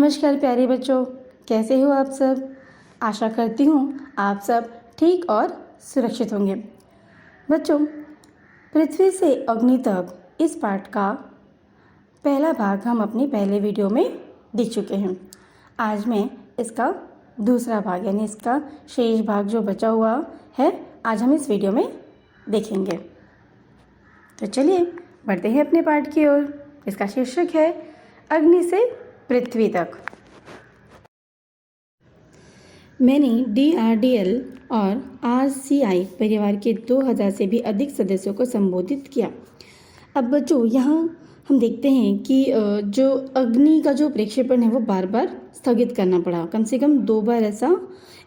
नमस्कार प्यारे बच्चों, कैसे हो आप सब। आशा करती हूँ आप सब ठीक और सुरक्षित होंगे। बच्चों, पृथ्वी से अग्नि तक इस पाठ का पहला भाग हम अपने पहले वीडियो में देख चुके हैं। आज मैं इसका दूसरा भाग यानी इसका शेष भाग जो बचा हुआ है आज हम इस वीडियो में देखेंगे। तो चलिए बढ़ते हैं अपने पाठ की ओर। इसका शीर्षक है अग्नि से पृथ्वी तक। मैंने DRDL और RCI परिवार के 2000 से भी अधिक सदस्यों को संबोधित किया। अब बच्चों, यहाँ हम देखते हैं कि जो अग्नि का जो प्रक्षेपण है वो बार बार स्थगित करना पड़ा। कम से कम 2 बार ऐसा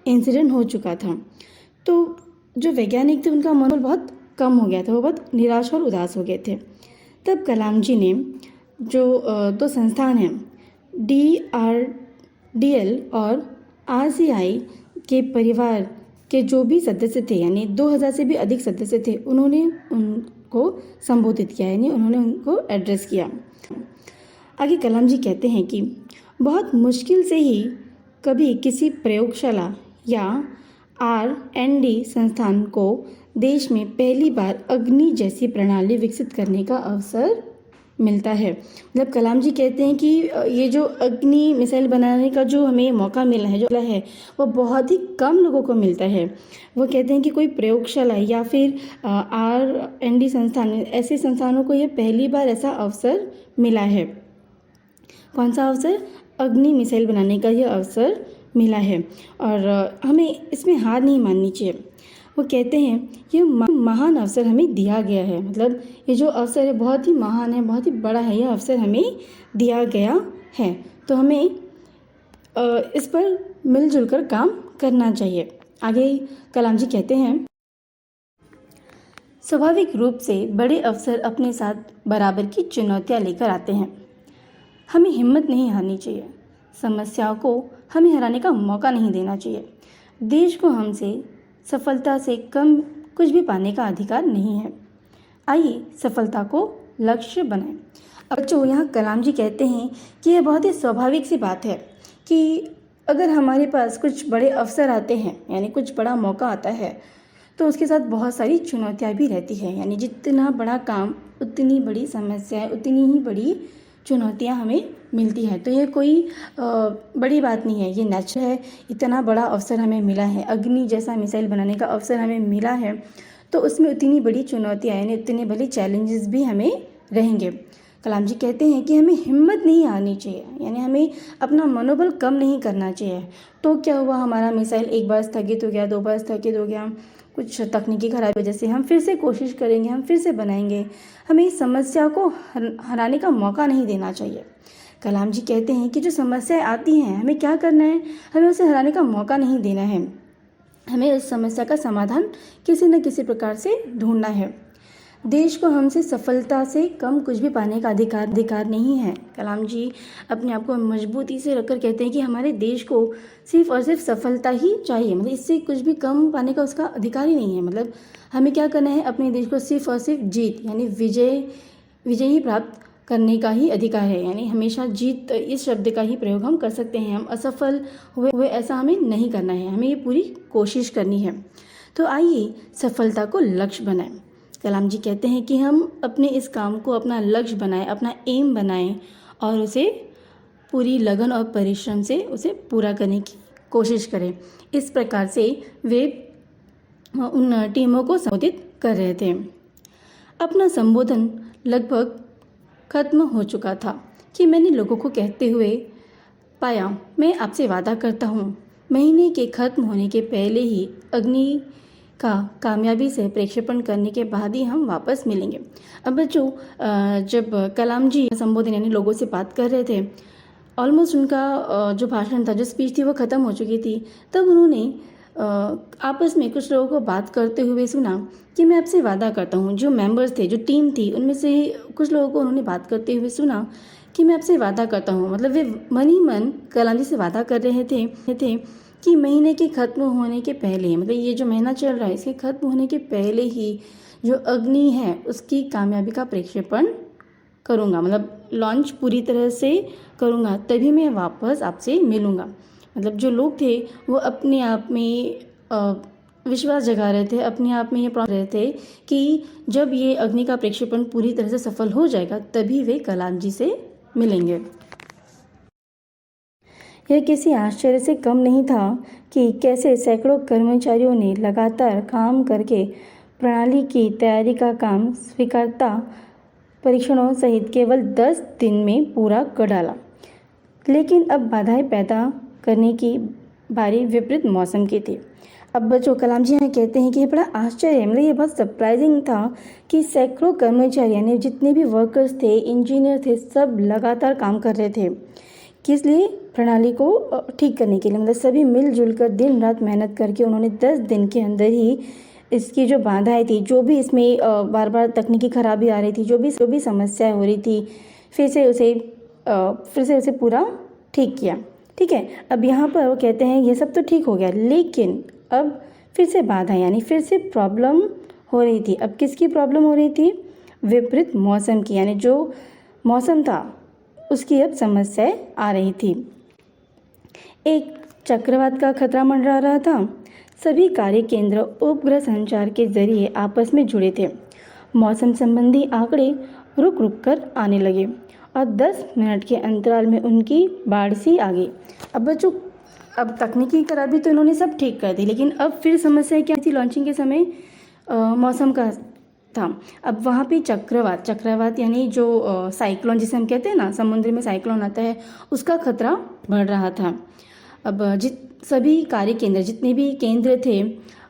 इंसिडेंट हो चुका था। तो जो वैज्ञानिक थे उनका मनोबल बहुत कम हो गया था, वो बहुत निराश और उदास हो गए थे। तब कलाम जी ने जो 2 संस्थान हैं DRDL और RCI के परिवार के जो भी सदस्य थे यानी 2000 से भी अधिक सदस्य थे, उन्होंने उनको संबोधित किया यानी उन्होंने उनको एड्रेस किया। आगे कलाम जी कहते हैं कि बहुत मुश्किल से ही कभी किसी प्रयोगशाला या R&D संस्थान को देश में पहली बार अग्नि जैसी प्रणाली विकसित करने का अवसर मिलता है। मतलब कलाम जी कहते हैं कि ये जो अग्नि मिसाइल बनाने का जो हमें मौका मिला है वो बहुत ही कम लोगों को मिलता है। वो कहते हैं कि कोई प्रयोगशाला या फिर R&D संस्थान, ऐसे संस्थानों को ये पहली बार ऐसा अवसर मिला है। कौन सा अवसर? अग्नि मिसाइल बनाने का ये अवसर मिला है और हमें इसमें हार नहीं माननी चाहिए। वो कहते हैं ये महान अवसर हमें दिया गया है। मतलब ये जो अवसर है बहुत ही महान है, बहुत ही बड़ा है, यह अवसर हमें दिया गया है। तो हमें इस पर मिलजुल कर काम करना चाहिए। आगे कलाम जी कहते हैं, स्वाभाविक रूप से बड़े अवसर अपने साथ बराबर की चुनौतियाँ लेकर आते हैं। हमें हिम्मत नहीं हारनी चाहिए, समस्याओं को हमें हराने का मौका नहीं देना चाहिए। देश को हमसे सफलता से कम कुछ भी पाने का अधिकार नहीं है। आइए सफलता को लक्ष्य बनाएं। अब जो यहाँ कलाम जी कहते हैं कि यह बहुत ही स्वाभाविक सी बात है कि अगर हमारे पास कुछ बड़े अवसर आते हैं यानी कुछ बड़ा मौका आता है तो उसके साथ बहुत सारी चुनौतियाँ भी रहती है। यानी जितना बड़ा काम उतनी बड़ी समस्याएं, उतनी ही बड़ी चुनौतियाँ हमें मिलती है। तो ये कोई बड़ी बात नहीं है, ये नेचर है। इतना बड़ा अवसर हमें मिला है, अग्नि जैसा मिसाइल बनाने का अवसर हमें मिला है, तो उसमें उतनी बड़ी चुनौतियाँ यानी उतने बड़े चैलेंजेस भी हमें रहेंगे। कलाम जी कहते हैं कि हमें हिम्मत नहीं हारनी चाहिए, यानी हमें अपना मनोबल कम नहीं करना चाहिए। तो क्या हुआ, हमारा मिसाइल एक बार स्थगित हो गया, 2 बार स्थगित हो गया, कुछ तकनीकी खराबी वजह से हम फिर से कोशिश करेंगे, हम फिर से बनाएंगे। हमें इस समस्या को हराने का मौका नहीं देना चाहिए। कलाम जी कहते हैं कि जो समस्याएं आती हैं हमें क्या करना है, हमें उसे हराने का मौका नहीं देना है। हमें उस समस्या का समाधान किसी न किसी प्रकार से ढूंढना है। देश को हमसे सफलता से कम कुछ भी पाने का अधिकार नहीं है। कलाम जी अपने आप को मजबूती से रखकर कहते हैं कि हमारे देश को सिर्फ और सिर्फ सफलता ही चाहिए, मतलब इससे कुछ भी कम पाने का उसका अधिकार ही नहीं है। मतलब हमें क्या करना है, अपने देश को सिर्फ और सिर्फ जीत यानी विजय ही प्राप्त करने का ही अधिकार है। यानी हमेशा जीत इस शब्द का ही प्रयोग हम कर सकते हैं। हम असफल हुए ऐसा हमें नहीं करना है, हमें ये पूरी कोशिश करनी है। तो आइए सफलता को लक्ष्य बनाएं। कलाम जी कहते हैं कि हम अपने इस काम को अपना लक्ष्य बनाएं, अपना एम बनाएं और उसे पूरी लगन और परिश्रम से उसे पूरा करने की कोशिश करें। इस प्रकार से वे उन टीमों को संबोधित कर रहे थे। अपना संबोधन लगभग खत्म हो चुका था कि मैंने लोगों को कहते हुए पाया, मैं आपसे वादा करता हूँ महीने के खत्म होने के पहले ही अग्नि का कामयाबी से प्रक्षेपण करने के बाद ही हम वापस मिलेंगे। अब बच्चों, जब कलाम जी संबोधन यानी लोगों से बात कर रहे थे, ऑलमोस्ट उनका जो भाषण था, जो स्पीच थी वो ख़त्म हो चुकी थी, तब उन्होंने आपस में कुछ लोगों को बात करते हुए सुना कि मैं आपसे वादा करता हूँ। जो मेंबर्स थे, जो टीम थी, उनमें से कुछ लोगों को उन्होंने बात करते हुए सुना कि मैं आपसे वादा करता हूँ। मतलब वे मन ही मन कलाम जी से वादा कर रहे थे कि महीने के ख़त्म होने के पहले, मतलब ये जो महीना चल रहा है इसके ख़त्म होने के पहले ही जो अग्नि है उसकी कामयाबी का प्रक्षेपण करूँगा, मतलब लॉन्च पूरी तरह से करूँगा तभी मैं वापस आपसे मिलूँगा। मतलब जो लोग थे वो अपने आप में विश्वास जगा रहे थे, अपने आप में ये प्रण रहे थे कि जब ये अग्नि का प्रक्षेपण पूरी तरह से सफल हो जाएगा तभी वे कलाम जी से मिलेंगे। यह किसी आश्चर्य से कम नहीं था कि कैसे सैकड़ों कर्मचारियों ने लगातार काम करके प्रणाली की तैयारी का काम स्वीकारता परीक्षणों सहित केवल 10 दिन में पूरा कर डाला। लेकिन अब बाधाएं पैदा करने की बारी विपरीत मौसम की थी। अब बच्चों, कलाम जी यहाँ कहते हैं कि ये बड़ा आश्चर्य है, मतलब ये बहुत सरप्राइजिंग था कि सैकड़ों कर्मचारी यानी जितने भी वर्कर्स थे, इंजीनियर थे, सब लगातार काम कर रहे थे। किस लिए? प्रणाली को ठीक करने के लिए। मतलब सभी मिलजुल कर दिन रात मेहनत करके उन्होंने 10 दिन के अंदर ही इसकी जो बाधाएं थी, जो भी इसमें बार बार तकनीकी खराबी आ रही थी, जो भी समस्याएं हो रही थी, फिर से उसे पूरा ठीक किया। ठीक है, अब यहाँ पर वो कहते हैं ये सब तो ठीक हो गया, लेकिन अब फिर से बाधा यानी फिर से प्रॉब्लम हो रही थी। अब किसकी प्रॉब्लम हो रही थी? विपरीत मौसम की, यानी जो मौसम था उसकी अब समस्याएं आ रही थी। एक चक्रवात का खतरा मंडरा रहा था। सभी कार्य केंद्र उपग्रह संचार के जरिए आपस में जुड़े थे। मौसम संबंधी आंकड़े रुक रुक कर आने लगे और 10 मिनट के अंतराल में उनकी बाढ़ सी आ गई। अब बच्चों, अब तकनीकी खराबी तो इन्होंने सब ठीक कर दी, लेकिन अब फिर समस्या क्या थी? लॉन्चिंग के समय मौसम का था। अब वहाँ पे चक्रवात यानी जो साइक्लोन जिसे हम कहते हैं ना, समुद्र में साइक्लोन आता है, उसका खतरा बढ़ रहा था। अब सभी कार्य केंद्र, जितने भी केंद्र थे,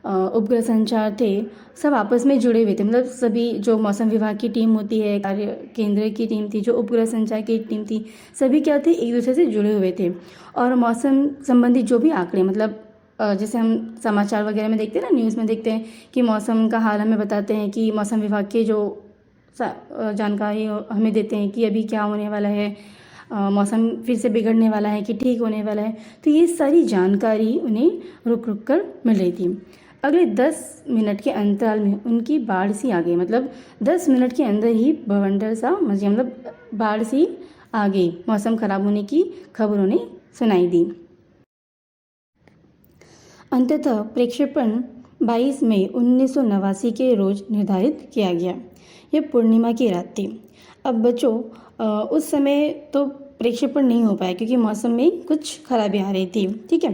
उपग्रह संचार थे, सब आपस में जुड़े हुए थे। मतलब सभी जो मौसम विभाग की टीम होती है, कार्य केंद्र की टीम थी, जो उपग्रह संचार की टीम थी, सभी क्या थे? एक दूसरे से जुड़े हुए थे। और मौसम संबंधी जो भी आंकड़े, मतलब जैसे हम समाचार वगैरह में देखते हैं ना, न्यूज़ में देखते हैं कि मौसम का हाल हमें बताते हैं कि मौसम विभाग के जो जानकारी हमें देते हैं कि अभी क्या होने वाला है, मौसम फिर से बिगड़ने वाला है कि ठीक होने वाला है। तो ये सारी जानकारी उन्हें रुक रुक कर मिल रही थी। अगले 10 मिनट के अंतराल में उनकी बाढ़ सी आ गई। मतलब 10 मिनट के अंदर ही बवंडर सा मतलब बाढ़ सी आ गई। मौसम खराब होने की खबर उन्हें सुनाई दी। अंततः प्रक्षेपण 22 मई 1989 के रोज निर्धारित किया गया। यह पूर्णिमा की रात थी। अब बच्चों, उस समय तो प्रक्षेपण नहीं हो पाया क्योंकि मौसम में कुछ खराबी आ रही थी। ठीक है,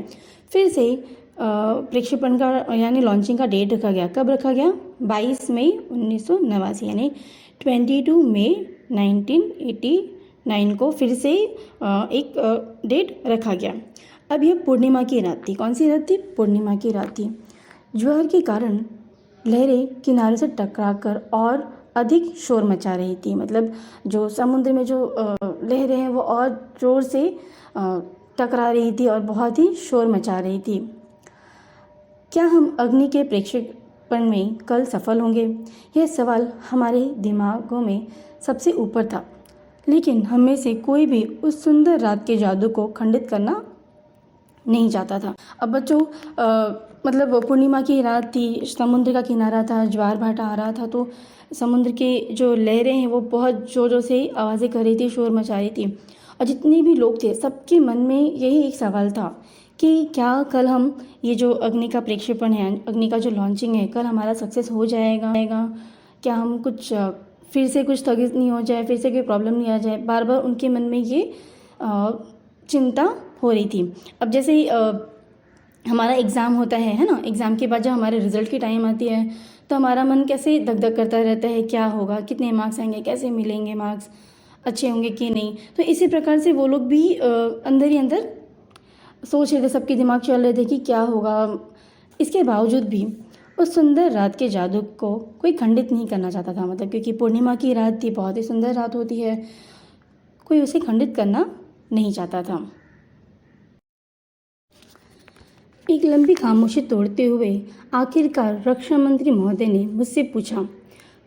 फिर से प्रक्षेपण का यानी लॉन्चिंग का डेट रखा गया। कब रखा गया? 22 मई 1989 यानी 22 मई 1989 को फिर से एक डेट रखा गया। अब यह पूर्णिमा की रात थी। कौन सी रात थी? पूर्णिमा की रात थी। ज्वार के कारण लहरें किनारे से टकराकर और अधिक शोर मचा रही थी। मतलब जो समुद्र में जो लहरें हैं वो और जोर से टकरा रही थी और बहुत ही शोर मचा रही थी। क्या हम अग्नि के प्रक्षेपण में कल सफल होंगे? यह सवाल हमारे दिमागों में सबसे ऊपर था, लेकिन हम में से कोई भी उस सुंदर रात के जादू को खंडित करना नहीं चाहता था। अब बच्चों, मतलब पूर्णिमा की रात थी, समुद्र का किनारा था, ज्वार भाटा आ रहा था, तो समुद्र के जो लहरें हैं वो बहुत ज़ोर ज़ोर से आवाज़ें कर रही थी, शोर मचा रही थी। और जितने भी लोग थे सबके मन में यही एक सवाल था कि क्या कल हम ये जो अग्नि का प्रक्षेपण है, अग्नि का जो लॉन्चिंग है, कल हमारा सक्सेस हो जाएगा? क्या हम कुछ फिर से कुछ स्थगित नहीं हो जाए, फिर से कोई प्रॉब्लम नहीं आ जाए? बार बार उनके मन में ये चिंता हो रही थी। अब जैसे ही हमारा एग्ज़ाम होता है ना, एग्ज़ाम के बाद जब हमारे रिज़ल्ट की टाइम आती है तो हमारा मन कैसे दग दग करता रहता है, क्या होगा, कितने मार्क्स आएंगे, कैसे मिलेंगे मार्क्स, अच्छे होंगे कि नहीं। तो इसी प्रकार से वो लोग भी अंदर ही अंदर सोच रहे थे, सबके दिमाग चल रहे थे कि क्या होगा। इसके बावजूद भी उस सुंदर रात के जादू को कोई खंडित नहीं करना चाहता था। मतलब क्योंकि पूर्णिमा की रात थी, बहुत ही सुंदर रात होती है, कोई उसे खंडित करना नहीं चाहता था। एक लंबी खामोशी तोड़ते हुए आखिरकार रक्षा मंत्री महोदय ने मुझसे पूछा,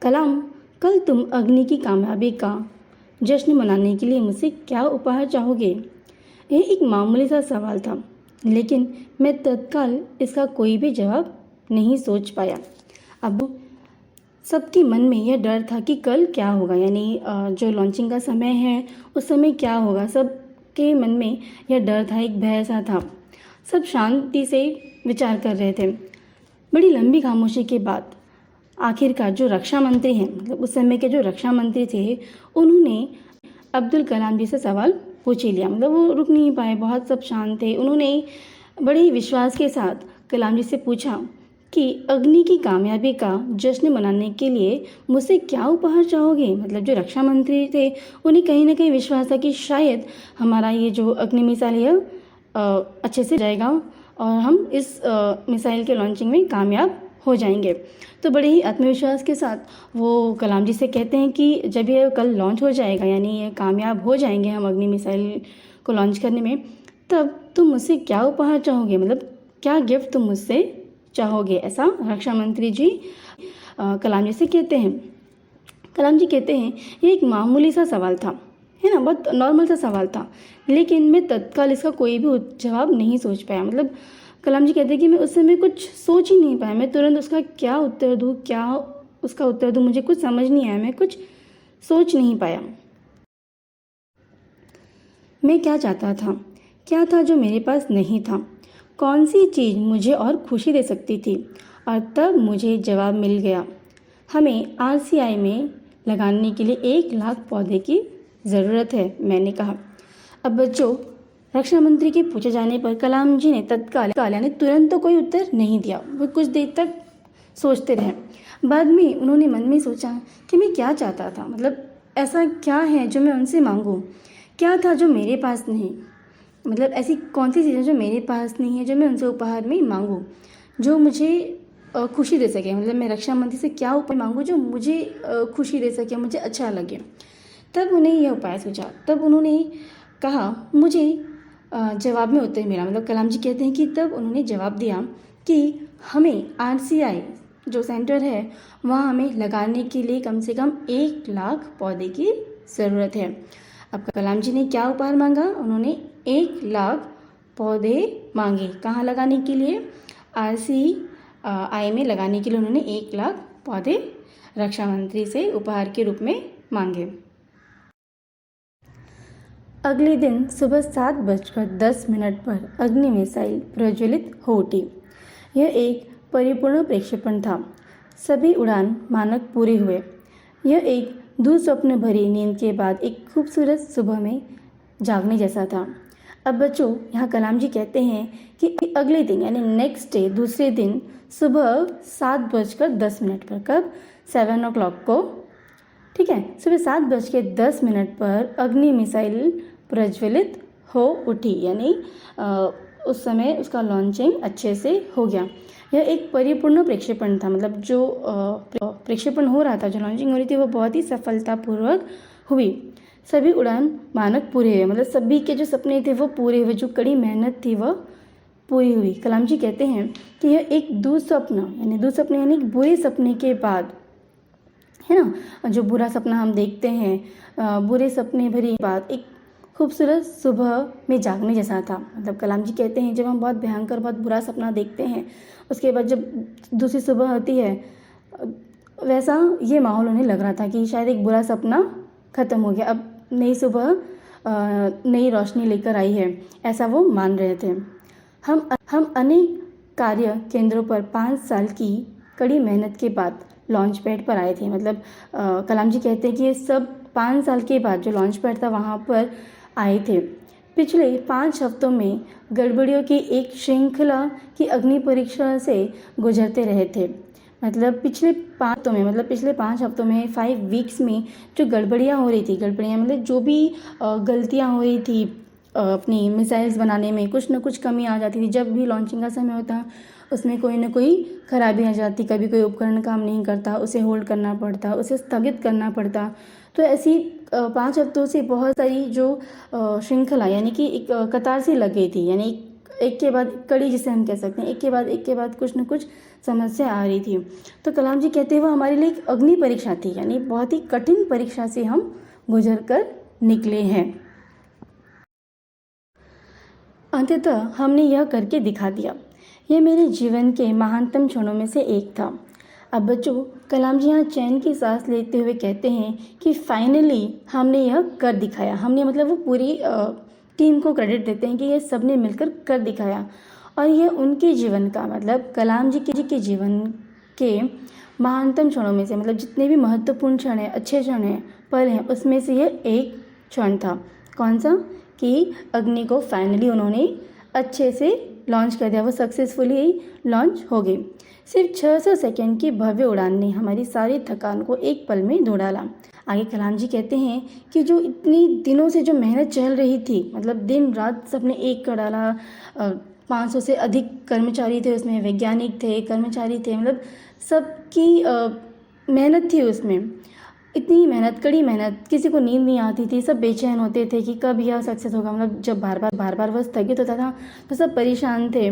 कलाम, कल तुम अग्नि की कामयाबी का जश्न मनाने के लिए मुझसे क्या उपहार चाहोगे? यह एक मामूली सा सवाल था, लेकिन मैं तत्काल इसका कोई भी जवाब नहीं सोच पाया। अब सबके मन में यह डर था कि कल क्या होगा, यानी जो लॉन्चिंग का समय है उस समय क्या होगा। सबके मन में यह डर था, एक भय सा था। सब शांति से विचार कर रहे थे। बड़ी लंबी खामोशी के बाद आखिरकार जो रक्षा मंत्री हैं, मतलब उस समय के जो रक्षा मंत्री थे, उन्होंने अब्दुल कलाम जी से सवाल पूछ ही लिया। मतलब वो रुक नहीं पाए, बहुत सब शांत थे। उन्होंने बड़े ही विश्वास के साथ कलाम जी से पूछा कि अग्नि की कामयाबी का जश्न मनाने के लिए मुझसे क्या उपहार चाहोगे। मतलब जो रक्षा मंत्री थे उन्हें कहीं ना कहीं विश्वास था कि शायद हमारा ये जो अग्नि मिसाइल है अच्छे से जाएगा और हम इस मिसाइल के लॉन्चिंग में कामयाब हो जाएंगे। तो बड़े ही आत्मविश्वास के साथ वो कलाम जी से कहते हैं कि जब ये कल लॉन्च हो जाएगा, यानी ये कामयाब हो जाएंगे हम अग्नि मिसाइल को लॉन्च करने में, तब तुम मुझसे क्या उपहार चाहोगे, मतलब क्या गिफ्ट तुम मुझसे चाहोगे। ऐसा रक्षा मंत्री जी कलाम जी से कहते हैं। कलाम जी कहते हैं ये एक मामूली सा सवाल था, है ना, बहुत नॉर्मल सा सवाल था, लेकिन मैं तत्काल इसका कोई भी जवाब नहीं सोच पाया। मतलब कलाम जी कहते हैं कि मैं उस समय कुछ सोच ही नहीं पाया, मैं तुरंत उसका क्या उत्तर दूँ, क्या उसका उत्तर दूँ, मुझे कुछ समझ नहीं आया, मैं कुछ सोच नहीं पाया। मैं क्या चाहता था, क्या था जो मेरे पास नहीं था, कौन सी चीज़ मुझे और खुशी दे सकती थी। और तब मुझे जवाब मिल गया, हमें आरसीआई में लगाने के लिए 1 लाख पौधे की ज़रूरत है। मैंने कहा। अब बच्चों, रक्षा मंत्री के पूछे जाने पर कलाम जी ने तत्काल यानी तुरंत तो कोई उत्तर नहीं दिया। वो कुछ देर तक सोचते रहे। बाद में उन्होंने मन में सोचा कि मैं क्या चाहता था, मतलब ऐसा क्या है जो मैं उनसे मांगूँ, क्या था जो मेरे पास नहीं, मतलब ऐसी कौन सी चीज़ें जो मेरे पास नहीं है जो मैं उनसे उपहार में मांगूँ, जो मुझे खुशी दे सके। मतलब मैं रक्षा मंत्री से क्या उपाय मांगूँ जो मुझे खुशी दे सके, मुझे अच्छा लगे। तब उन्हें यह उपाय सूझा। तब उन्होंने कहा, मुझे जवाब में उत्तर मिला। मतलब कलाम जी कहते हैं कि तब उन्होंने जवाब दिया कि हमें आरसीआई जो सेंटर है वहाँ हमें लगाने के लिए कम से कम 1 लाख पौधे की ज़रूरत है। अब कलाम जी ने क्या उपहार मांगा, उन्होंने 1 लाख पौधे मांगे। कहाँ लगाने के लिए, आरसीआई में लगाने के लिए उन्होंने 1 लाख पौधे रक्षा मंत्री से उपहार के रूप में मांगे। अगले दिन सुबह 7:10 पर अग्नि मिसाइल प्रज्वलित हो उठी। यह एक परिपूर्ण प्रक्षेपण था। सभी उड़ान मानक पूरे हुए। यह एक दुस्वप्न भरी नींद के बाद एक खूबसूरत सुबह में जागने जैसा था। अब बच्चों, यहाँ कलाम जी कहते हैं कि अगले दिन यानी नेक्स्ट डे, दूसरे दिन सुबह 7:10 पर, कब, 7 o'clock को, ठीक है, सुबह 7:10 पर अग्नि मिसाइल प्रज्वलित हो उठी, यानी उस समय उसका लॉन्चिंग अच्छे से हो गया। यह एक परिपूर्ण प्रक्षेपण था। मतलब जो प्रक्षेपण हो रहा था, जो लॉन्चिंग हो रही थी, वो बहुत ही सफलतापूर्वक हुई। सभी उड़ान मानक पूरे हुए, मतलब सभी के जो सपने थे वो पूरे हुए, जो कड़ी मेहनत थी वह पूरी हुई। कलाम जी कहते हैं कि यह एक दुस्वप्न यानी एक बुरे सपने के बाद, है ना, जो बुरा सपना हम देखते हैं, बुरे सपने भरी बात एक खूबसूरत सुबह में जागने जैसा था। मतलब कलाम जी कहते हैं जब हम बहुत भयंकर, बहुत बुरा सपना देखते हैं, उसके बाद जब दूसरी सुबह होती है, वैसा ये माहौल उन्हें लग रहा था कि शायद एक बुरा सपना ख़त्म हो गया, अब नई सुबह नई रोशनी लेकर आई है, ऐसा वो मान रहे थे। हम अनेक कार्य केंद्रों पर 5 साल की कड़ी मेहनत के बाद लॉन्च पैड पर आए थे। मतलब कलाम जी कहते हैं कि ये सब 5 साल के बाद जो लॉन्च पैड था वहाँ पर आए थे। पिछले 5 हफ्तों में गड़बड़ियों की एक श्रृंखला की अग्नि परीक्षा से गुजरते रहे थे। मतलब पिछले 5 हफ्तों में 5 वीक्स में जो गड़बड़ियाँ हो रही थी, गड़बड़ियाँ मतलब जो भी गलतियाँ हो रही थी अपनी मिसाइल्स बनाने में, कुछ ना कुछ कमी आ जाती थी। जब भी लॉन्चिंग का समय होता उसमें कोई ना कोई खराबी आ जाती, कभी कोई उपकरण काम नहीं करता, उसे होल्ड करना पड़ता, उसे स्थगित करना पड़ता। तो ऐसी 5 हफ्तों से बहुत सारी जो श्रृंखला यानी कि एक कतार सी लग गई थी, यानी एक के बाद कड़ी जिसे हम कह सकते हैं, एक के बाद कुछ न कुछ समस्या आ रही थी। तो कलाम जी कहते हैं वो हमारे लिए एक अग्नि परीक्षा थी, यानी बहुत ही कठिन परीक्षा से हम गुजर कर निकले हैं। अंततः हमने यह करके दिखा दिया। यह मेरे जीवन के महानतम क्षणों में से एक था। अब बच्चों, कलाम जी यहाँ चैन की सांस लेते हुए कहते हैं कि फाइनली हमने यह कर दिखाया। हमने मतलब वो पूरी टीम को क्रेडिट देते हैं कि ये सब ने मिलकर कर दिखाया। और ये उनके जीवन का मतलब कलाम जी के जीवन के महानतम क्षणों में से, मतलब जितने भी महत्वपूर्ण क्षण हैं, अच्छे क्षण हैं, पल हैं, उसमें से ये एक क्षण था। कौन सा? कि अग्नि को फाइनली उन्होंने अच्छे से लॉन्च कर दिया, वो सक्सेसफुली लॉन्च हो गई। सिर्फ 600 सेकेंड की भव्य उड़ान ने हमारी सारी थकान को एक पल में धो डाला। आगे कलाम जी कहते हैं कि जो इतनी दिनों से जो मेहनत चल रही थी, मतलब दिन रात सबने एक कर डाला, 500 से अधिक कर्मचारी थे उसमें, वैज्ञानिक थे, कर्मचारी थे, मतलब सबकी मेहनत थी उसमें। इतनी मेहनत, कड़ी मेहनत, किसी को नींद नहीं आती थी, सब बेचैन होते थे कि कब यह सक्सेस होगा। मतलब जब बार बार वह स्थगित होता था तो सब परेशान थे।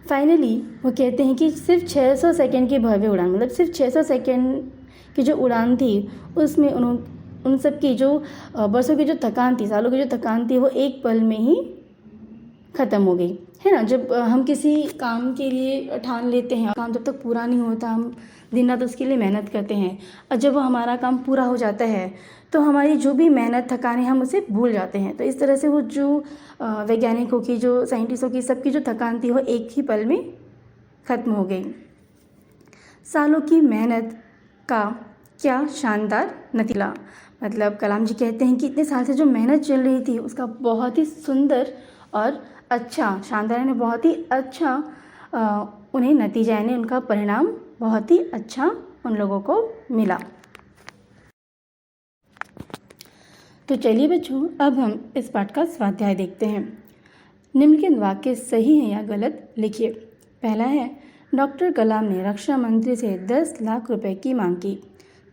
फाइनली वो कहते हैं कि सिर्फ 600 सेकेंड की भव्य उड़ान, मतलब सिर्फ 600 सेकेंड की जो उड़ान थी उसमें उन सब की जो बरसों की जो थकान थी, सालों की जो थकान थी, वो एक पल में ही ख़त्म हो गई, है ना। जब हम किसी काम के लिए ठान लेते हैं, काम जब तक पूरा नहीं होता, हम दिन रात उसके लिए मेहनत करते हैं, और जब वो हमारा काम पूरा हो जाता है तो हमारी जो भी मेहनत, थकान है, हम उसे भूल जाते हैं। तो इस तरह से वो जो वैज्ञानिकों की, जो साइंटिस्टों की, सबकी जो थकान थी वो एक ही पल में ख़त्म हो गई। सालों की मेहनत का क्या शानदार नतीजा। मतलब कलाम जी कहते हैं कि इतने साल से जो मेहनत चल रही थी उसका बहुत ही सुंदर और अच्छा, शानदार यानी बहुत ही अच्छा उन्हें नतीजा, यानी उनका परिणाम बहुत ही अच्छा उन लोगों को मिला। तो चलिए बच्चों, अब हम इस पाठ का स्वाध्याय देखते हैं। निम्नलिखित वाक्य सही है या गलत लिखिए। पहला है, डॉक्टर कलाम ने रक्षा मंत्री से 10 लाख रुपए की मांग की।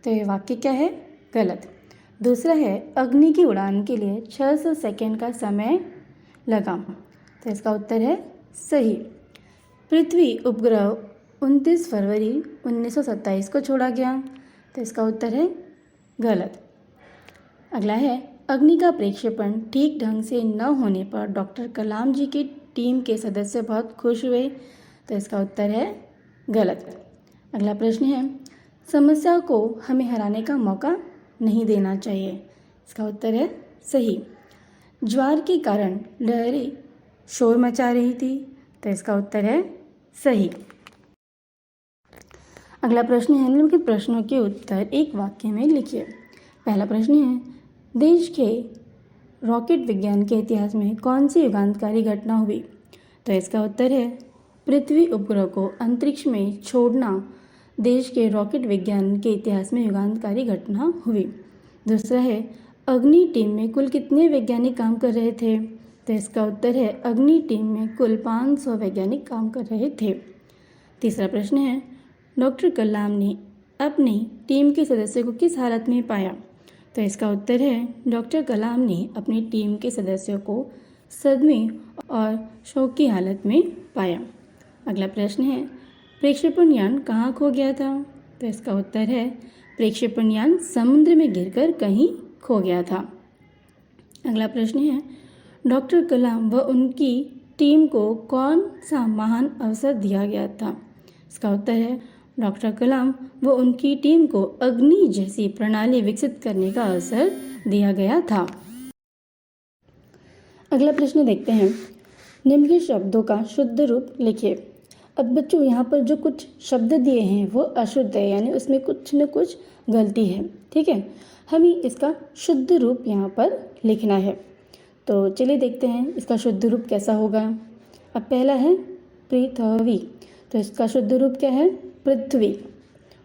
तो ये वाक्य क्या है? गलत। दूसरा है, अग्नि की उड़ान के लिए 600 सेकेंड का समय लगा। तो इसका उत्तर है सही। पृथ्वी उपग्रह 29 फरवरी 1927 को छोड़ा गया। तो इसका उत्तर है गलत। अगला है, अग्नि का प्रक्षेपण ठीक ढंग से न होने पर डॉक्टर कलाम जी की टीम के सदस्य बहुत खुश हुए। तो इसका उत्तर है गलत। अगला प्रश्न है, समस्या को हमें हराने का मौका नहीं देना चाहिए। इसका उत्तर है सही। ज्वार के कारण लहरें शोर मचा रही थी। तो इसका उत्तर है सही। अगला प्रश्न है, निम्नलिखित प्रश्नों के उत्तर एक वाक्य में लिखिए। पहला प्रश्न है, देश के रॉकेट विज्ञान के इतिहास में कौन सी युगांतकारी घटना हुई। तो इसका उत्तर है, पृथ्वी उपग्रह को अंतरिक्ष में छोड़ना देश के रॉकेट विज्ञान के इतिहास में युगांतकारी घटना हुई। दूसरा है, अग्नि टीम में कुल कितने वैज्ञानिक काम कर रहे थे। तो इसका उत्तर है, अग्नि टीम में कुल 500 वैज्ञानिक काम कर रहे थे। तीसरा प्रश्न है, डॉक्टर कलाम ने अपनी टीम के सदस्यों को किस हालत में पाया। तो इसका उत्तर है, डॉक्टर कलाम ने अपनी टीम के सदस्यों को सदमे और शोक की हालत में पाया। अगला प्रश्न है, प्रक्षेपण यान कहाँ खो गया था। तो इसका उत्तर है, प्रक्षेपण यान समुद्र में गिरकर कहीं खो गया था। अगला प्रश्न है, डॉक्टर कलाम व उनकी टीम को कौन सा महान अवसर दिया गया था। इसका उत्तर है, डॉक्टर कलाम व उनकी टीम को अग्नि जैसी प्रणाली विकसित करने का अवसर दिया गया था। अगला प्रश्न देखते हैं, निम्नलिखित शब्दों का शुद्ध रूप लिखिए। अब बच्चों, यहाँ पर जो कुछ शब्द दिए हैं वो अशुद्ध है, यानी उसमें कुछ न कुछ गलती है, ठीक है। हमें इसका शुद्ध रूप यहाँ पर लिखना है। तो चलिए देखते हैं इसका शुद्ध रूप कैसा होगा। अब पहला है पृथ्वी, तो इसका शुद्ध रूप क्या है? पृथ्वी।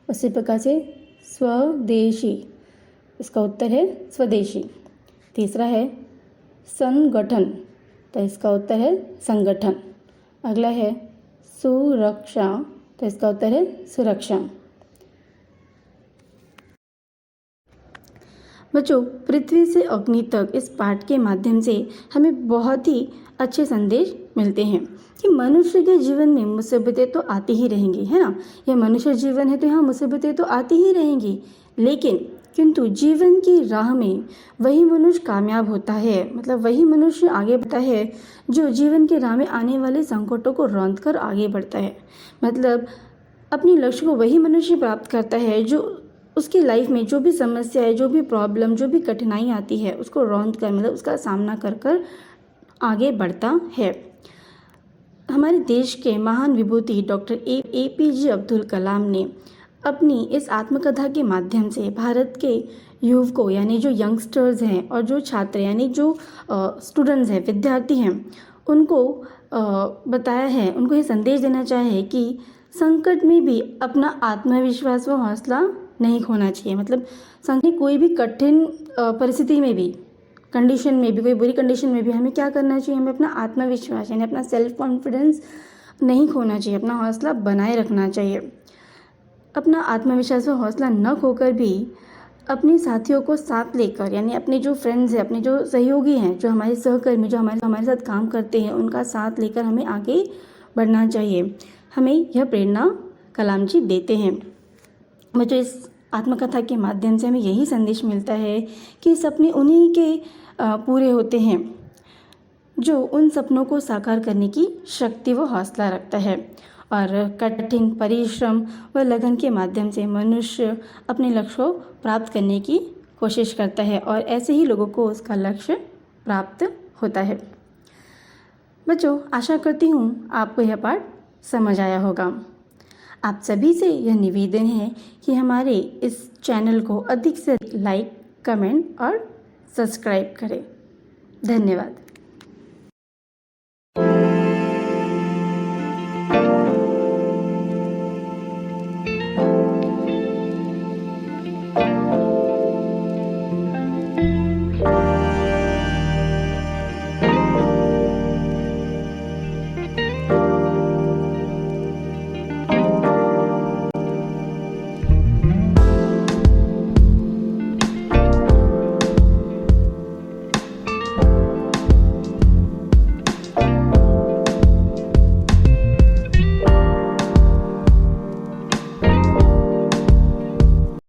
उसी प्रकार से स्वदेशी, इसका उत्तर है स्वदेशी। तीसरा है संगठन, तो इसका उत्तर है संगठन। अगला है सुरक्षा, तो इसका उत्तर है सुरक्षा। बच्चों, पृथ्वी से अग्नि तक इस पाठ के माध्यम से हमें बहुत ही अच्छे संदेश मिलते हैं कि मनुष्य के जीवन में मुसीबतें तो आती ही रहेंगी, है ना। यह मनुष्य जीवन है तो यहाँ मुसीबतें तो आती ही रहेंगी, लेकिन किंतु जीवन की राह में वही मनुष्य कामयाब होता है, मतलब वही मनुष्य आगे बढ़ता है जो जीवन की राह में आने वाले संकटों को रौंद कर आगे बढ़ता है। मतलब अपने लक्ष्य को वही मनुष्य प्राप्त करता है जो उसकी लाइफ में जो भी समस्या है, जो भी प्रॉब्लम, जो भी कठिनाई आती है, उसको रौंद कर मतलब उसका सामना कर कर आगे बढ़ता है। हमारे देश के महान विभूति डॉक्टर APJ अब्दुल कलाम ने अपनी इस आत्मकथा के माध्यम से भारत के युवकों यानी जो यंगस्टर्स हैं और जो छात्र यानी जो स्टूडेंट्स हैं, विद्यार्थी हैं, उनको बताया है, उनको ये संदेश देना चाहे कि संकट में भी अपना आत्मविश्वास व हौसला नहीं खोना चाहिए। मतलब संकट कोई भी कठिन परिस्थिति में भी, कंडीशन में भी, कोई बुरी कंडीशन में भी हमें क्या करना चाहिए, हमें अपना आत्मविश्वास यानी अपना सेल्फ कॉन्फिडेंस नहीं खोना चाहिए, अपना हौसला बनाए रखना चाहिए। अपना आत्मविश्वास व हौसला न खोकर भी अपने साथियों को साथ लेकर यानी अपने जो फ्रेंड्स हैं, अपने जो सहयोगी हैं, जो हमारे सहकर्मी, जो हमारे साथ काम करते हैं, उनका साथ लेकर हमें आगे बढ़ना चाहिए। हमें यह प्रेरणा कलाम जी देते हैं। मुझे इस आत्मकथा के माध्यम से हमें यही संदेश मिलता है कि सपने उन्हीं के पूरे होते हैं जो उन सपनों को साकार करने की शक्ति व हौसला रखता है। और कठिन परिश्रम व लगन के माध्यम से मनुष्य अपने लक्ष्य को प्राप्त करने की कोशिश करता है और ऐसे ही लोगों को उसका लक्ष्य प्राप्त होता है। बच्चों, आशा करती हूँ आपको यह पाठ समझ आया होगा। आप सभी से यह निवेदन है कि हमारे इस चैनल को अधिक से अधिक लाइक, कमेंट और सब्सक्राइब करें। धन्यवाद।